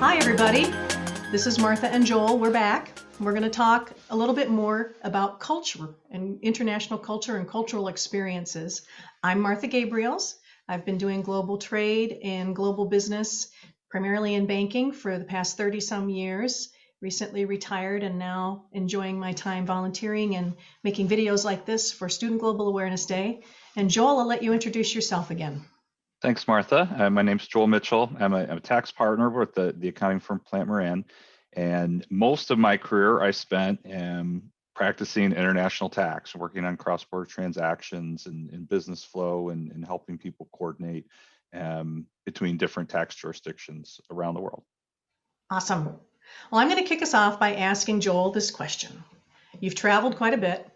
Hi, everybody. This is Martha and Joel. We're back. We're going to talk a little bit more about culture and international culture and cultural experiences. I'm Martha Gabriels. I've been doing global trade and global business, primarily in banking, for the past 30 some years. Recently retired and now enjoying my time volunteering and making videos like this for Student Global Awareness Day. And Joel, I'll let you introduce yourself again. Thanks, Martha. My name's Joel Mitchell. I'm a tax partner with the accounting firm Plant Moran, and most of my career I spent practicing international tax, working on cross-border transactions and business flow and helping people coordinate between different tax jurisdictions around the world. Awesome. Well, I'm going to kick us off by asking Joel this question. You've traveled quite a bit,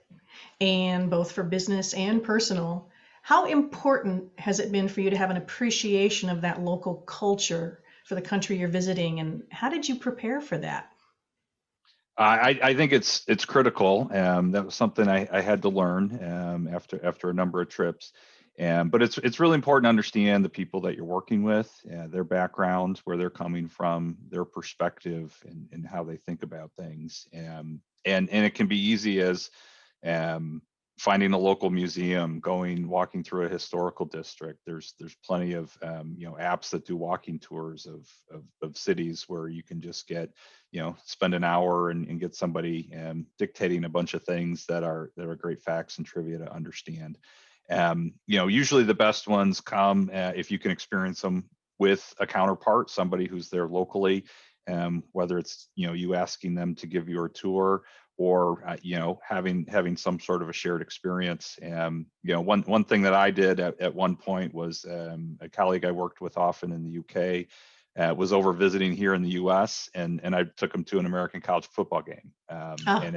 and both for business and personal. How important has it been for you to have an appreciation of that local culture for the country you're visiting, and how did you prepare for that? I think it's critical. That was something I had to learn after a number of trips. But it's really important to understand the people that you're working with, their backgrounds, where they're coming from, their perspective, and how they think about things. And it can be easy as finding a local museum, walking through a historical district. There's plenty of apps that do walking tours of cities where you can just spend an hour and get somebody dictating a bunch of things that are great facts and trivia to understand. Usually the best ones come if you can experience them with a counterpart, somebody who's there locally, whether it's you asking them to give you a tour or having some sort of a shared experience. One thing that I did at one point was a colleague I worked with often in the UK was over visiting here in the US, and I took him to an American college football game, and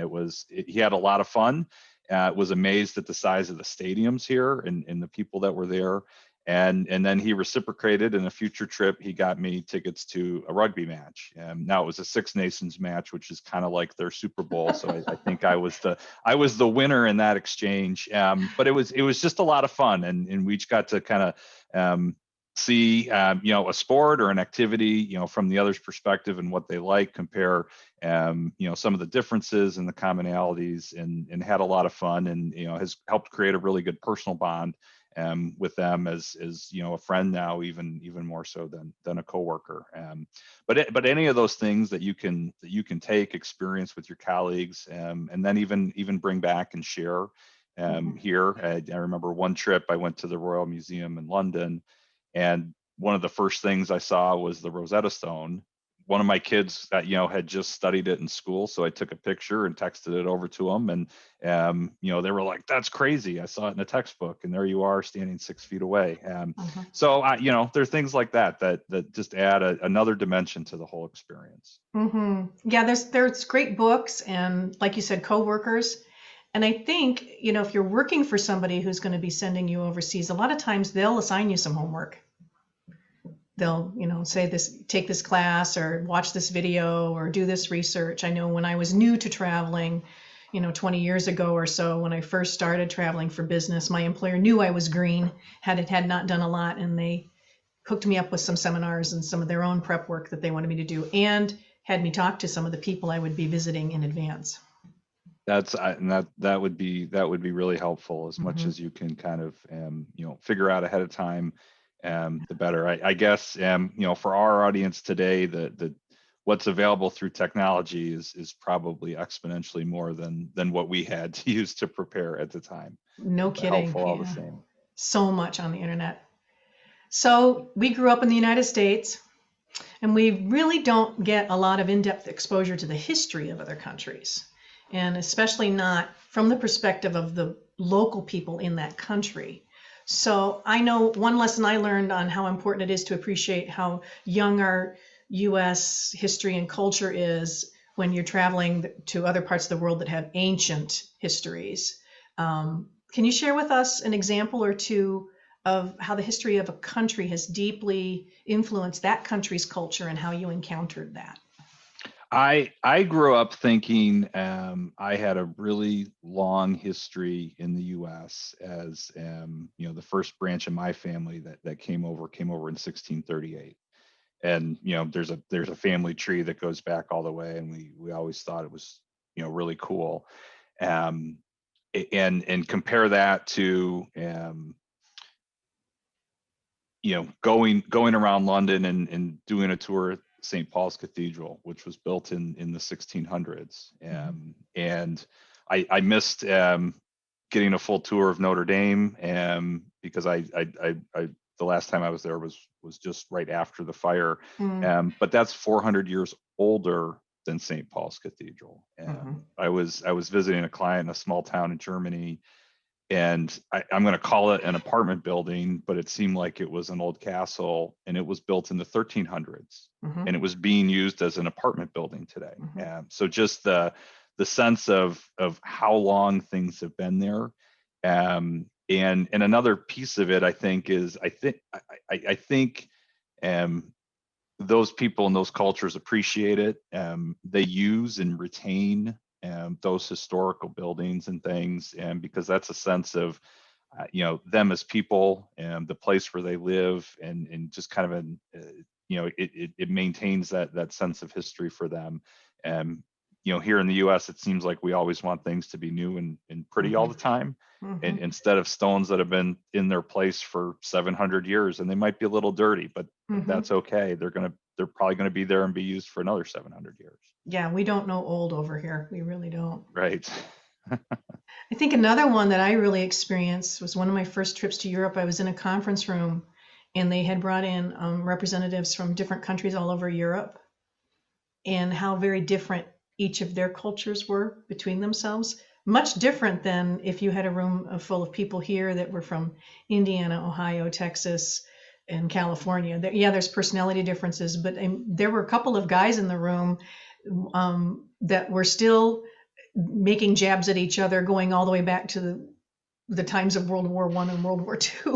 he had a lot of fun. Was amazed at the size of the stadiums here and the people that were there. And then he reciprocated. In a future trip, he got me tickets to a rugby match. Now it was a Six Nations match, which is kind of like their Super Bowl. So I think I was the winner in that exchange. But it was just a lot of fun, and we each got to kind of see a sport or an activity from the other's perspective and what they like, compare some of the differences and the commonalities, and had a lot of fun, and has helped create a really good personal bond with them as a friend now, even more so than a coworker. But any of those things that you can take experience with your colleagues, and then even bring back and share here. I remember one trip I went to the Royal Museum in London, and one of the first things I saw was the Rosetta Stone. One of my kids had just studied it in school, so I took a picture and texted it over to them, and they were like, "That's crazy! I saw it in a textbook, and there you are standing 6 feet away." So there are things like that just add another dimension to the whole experience. Yeah, there's great books and, like you said, coworkers. And I think if you're working for somebody who's going to be sending you overseas, a lot of times they'll assign you some homework. They'll, say take this class or watch this video or do this research. I know when I was new to traveling, 20 years ago or so, when I first started traveling for business, my employer knew I was green, had not done a lot, and they hooked me up with some seminars and some of their own prep work that they wanted me to do, and had me talk to some of the people I would be visiting in advance. That would be really helpful, as much as you can kind of figure out ahead of time. The better. I guess for our audience today, the what's available through technology is probably exponentially more than what we had to use to prepare at the time. No kidding. Helpful all the same. So much on the internet. So we grew up in the United States, and we really don't get a lot of in-depth exposure to the history of other countries, and especially not from the perspective of the local people in that country. So I know one lesson I learned on how important it is to appreciate how young our U.S. history and culture is when you're traveling to other parts of the world that have ancient histories. Can you share with us an example or two of how the history of a country has deeply influenced that country's culture and how you encountered that? I grew up thinking I had a really long history in the U.S. as the first branch of my family that came over in 1638, and there's a family tree that goes back all the way, and we always thought it was really cool. um, and compare that to going around London and doing a tour at St. Paul's Cathedral, which was built in the 1600s. And I missed getting a full tour of Notre Dame, because I the last time I was there was just right after the fire. But that's 400 years older than St. Paul's Cathedral. I was visiting a client in a small town in Germany, and I'm going to call it an apartment building, but it seemed like it was an old castle, and it was built in the 1300s, and it was being used as an apartment building today. So just the sense of how long things have been there. And another piece of it, I think, is I think those people and those cultures appreciate it. They use and retain those historical buildings and things, and because that's a sense of them as people and the place where they live, and just kind of it maintains that sense of history for them. And here in the US, it seems like we always want things to be new and pretty all the time, and instead of stones that have been in their place for 700 years, and they might be a little dirty, but that's okay. They're probably going to be there and be used for another 700 years. Yeah, we don't know old over here. We really don't. Right. I think another one that I really experienced was one of my first trips to Europe. I was in a conference room, and they had brought in representatives from different countries all over Europe, and how very different each of their cultures were between themselves. Much different than if you had a room full of people here that were from Indiana, Ohio, Texas, and California. There's personality differences, but there were a couple of guys in the room that were still making jabs at each other, going all the way back to the times of World War I and World War II.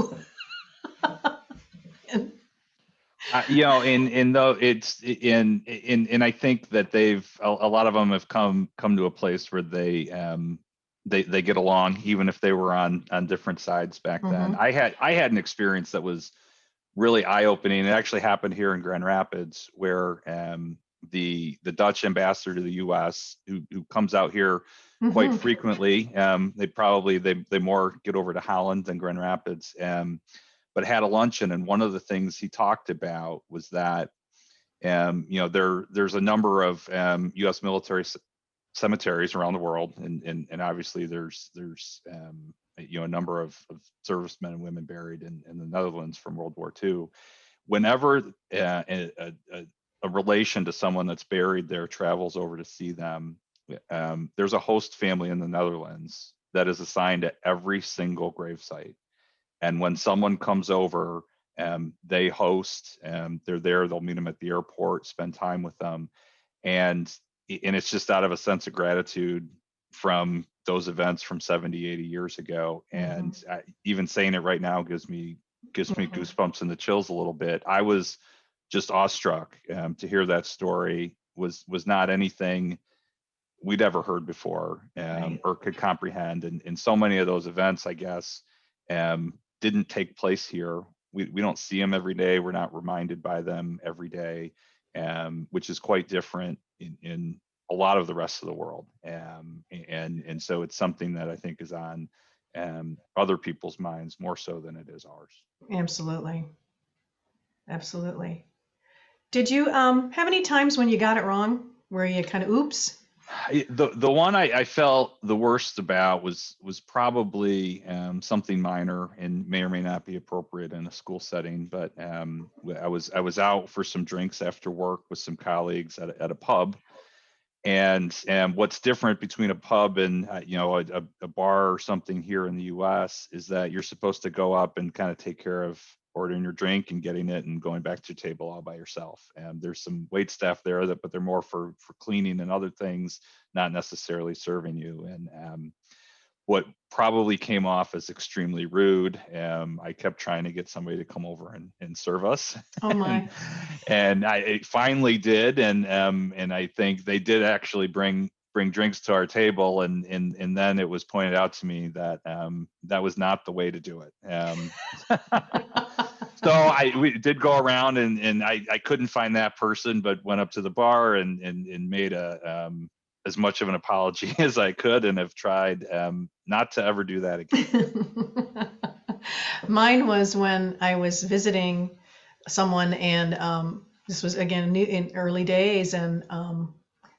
And though it's and I think that a lot of them have come to a place where they get along, even if they were on different sides back then. I had an experience that was really eye-opening. It actually happened here in Grand Rapids, where the Dutch ambassador to the U.S., who comes out here quite frequently, they more get over to Holland than Grand Rapids, but had a luncheon, and one of the things he talked about was that there's a number of U.S. military cemeteries around the world, and obviously there's a number of servicemen and women buried in the Netherlands from World War II. Whenever a relation to someone that's buried there travels over to see them, there's a host family in the Netherlands that is assigned to every single gravesite. And when someone comes over, they host, they're there, they'll meet them at the airport, spend time with them. And it's just out of a sense of gratitude from those events from 70, 80 years ago. And even saying it right now gives me goosebumps and the chills a little bit. I was just awestruck to hear that story. Was not anything we'd ever heard before, or could comprehend. And so many of those events, I guess, didn't take place here. We don't see them every day. We're not reminded by them every day, which is quite different in a lot of the rest of the world. And so it's something that I think is on other people's minds more so than it is ours. Absolutely. Did you have any times when you got it wrong, where you kind of oops? The one I felt the worst about was probably something minor and may or may not be appropriate in a school setting. But I was out for some drinks after work with some colleagues at a pub, and what's different between a pub and a bar or something here in the U.S. is that you're supposed to go up and kind of take care of ordering your drink and getting it and going back to your table all by yourself. And there's some wait staff there but they're more for cleaning and other things, not necessarily serving you. And what probably came off as extremely rude, I kept trying to get somebody to come over and serve us. Oh my! and I finally did, and I think they did actually bring drinks to our table, and then it was pointed out to me that that was not the way to do it. So we did go around and I couldn't find that person, but went up to the bar and made as much of an apology as I could, and have tried not to ever do that again. Mine was when I was visiting someone, and this was again in early days, and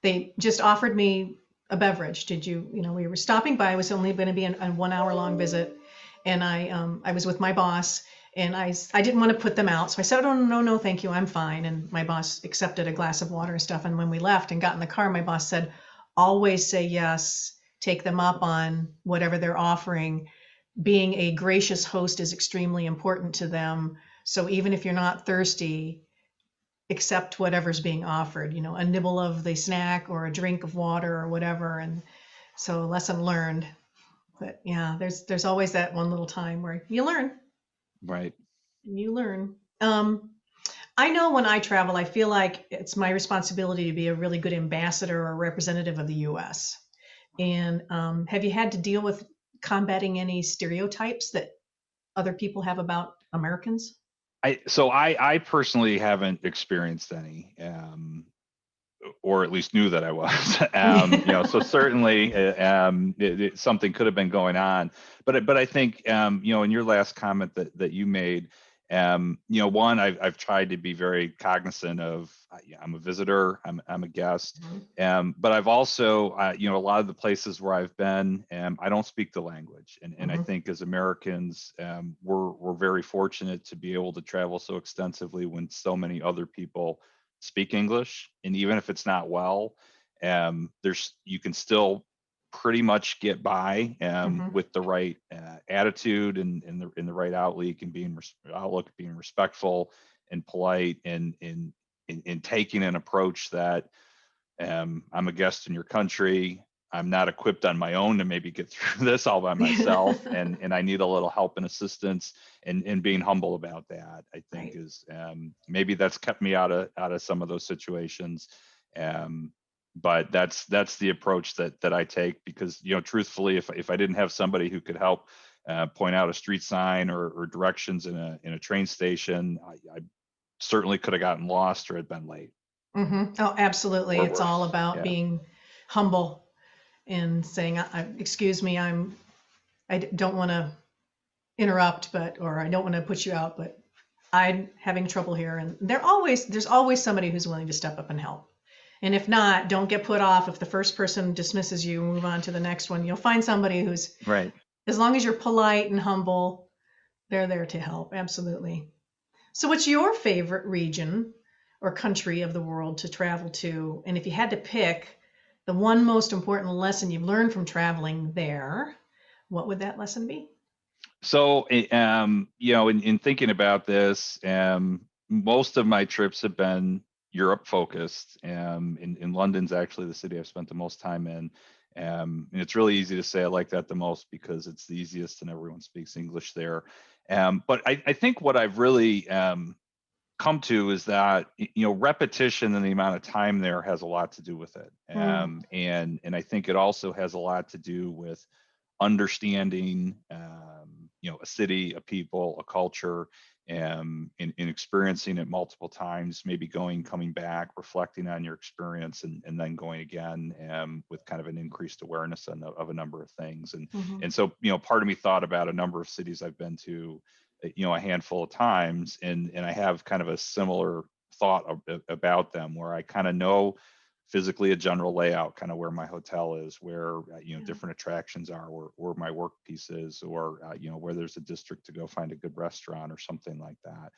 they just offered me a beverage. We were stopping by. It was only going to be a 1 hour long visit, and I was with my boss, and I didn't want to put them out, so I said, "Oh, no, thank you, I'm fine." And my boss accepted a glass of water and stuff. And when we left and got in the car, my boss said, "Always say yes. Take them up on whatever they're offering. Being a gracious host is extremely important to them. So even if you're not thirsty, accept whatever's being offered, a nibble of the snack or a drink of water or whatever." And so lesson learned. But yeah, there's always that one little time where you learn. Right. You learn. I know when I travel, I feel like it's my responsibility to be a really good ambassador or representative of the U.S. And have you had to deal with combating any stereotypes that other people have about Americans? I personally haven't experienced any, or at least knew that I was. So certainly something could have been going on, but I think in your last comment that you made, one, I've tried to be very cognizant of, I'm a visitor, I'm a guest, but I've also a lot of the places where I've been, I don't speak the language, and I think as Americans, we're very fortunate to be able to travel so extensively when so many other people speak English, and even if it's not well, you can still pretty much get by with the right attitude and in the right outlook, and being respectful and polite, and in taking an approach that I'm a guest in your country. I'm not equipped on my own to maybe get through this all by myself, and I need a little help and assistance, and being humble about that, I think, Right. is maybe that's kept me out of some of those situations. But that's the approach that I take, because truthfully, if I didn't have somebody who could help point out a street sign or directions in a train station, I certainly could have gotten lost or had been late. Oh, absolutely. Or It's all worse. about Yeah. being humble and saying, "Excuse me, don't want to interrupt, or I don't want to put you out, but I'm having trouble here." And there's always somebody who's willing to step up and help. And if not, don't get put off. If the first person dismisses you, move on to the next one. You'll find somebody who's, Right. as long as you're polite and humble, they're there to help. Absolutely. So what's your favorite region or country of the world to travel to? And if you had to pick the one most important lesson you've learned from traveling there, what would that lesson be? So, in thinking about this, most of my trips have been Europe focused. In London's actually the city I've spent the most time in. And it's really easy to say I like that the most because it's the easiest and everyone speaks English there. But I think what I've really come to is that repetition and the amount of time there has a lot to do with it. And I think it also has a lot to do with understanding a city, a people, a culture, in experiencing it multiple times, maybe coming back, reflecting on your experience, and then going again, with kind of an increased awareness of a number of things. And so part of me thought about a number of cities I've been to a handful of times, and I have kind of a similar thought about them, where I kind of know physically a general layout, kind of where my hotel is, where different attractions are, where my work piece is, or where there's a district to go find a good restaurant or something like that.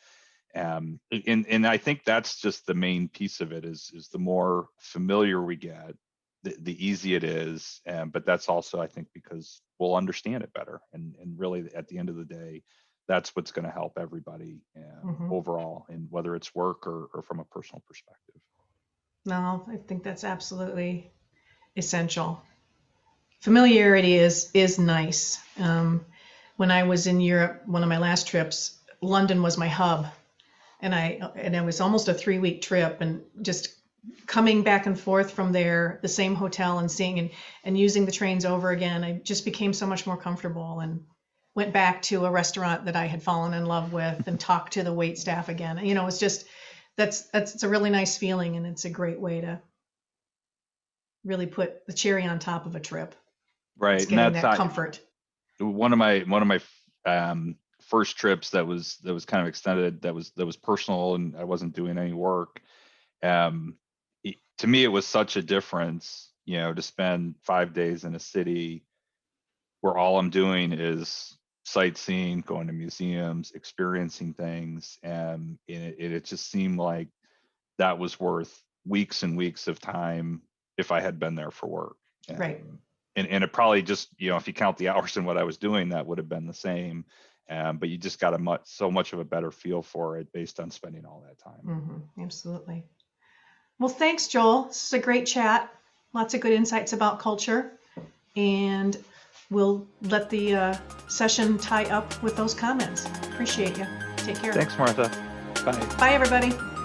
And I think that's just the main piece of it, is the more familiar we get, the easier it is. But that's also, I think, because we'll understand it better, and really at the end of the day, that's what's going to help everybody overall, and whether it's work or from a personal perspective. No, I think that's absolutely essential. Familiarity is nice. When I was in Europe, one of my last trips, London was my hub, and it was almost a 3-week trip, and just coming back and forth from there, the same hotel, and seeing and using the trains over again, I just became so much more comfortable. And went back to a restaurant that I had fallen in love with and talked to the wait staff again. You know, it's just, it's a really nice feeling, and it's a great way to really put the cherry on top of a trip. Right. It's And getting that's that comfort. one of my first trips that was kind of extended, that was personal, and I wasn't doing any work. To me, it was such a difference, to spend 5 days in a city where all I'm doing is sightseeing, going to museums, experiencing things, and it just seemed like that was worth weeks and weeks of time if I had been there for work. Right. And it probably just, if you count the hours and what I was doing, that would have been the same. But you just got so much of a better feel for it based on spending all that time. Mm-hmm. Absolutely. Well, thanks, Joel. This is a great chat. Lots of good insights about culture. And we'll let the session tie up with those comments. Appreciate you. Take care. Thanks, Martha. Bye. Bye, everybody.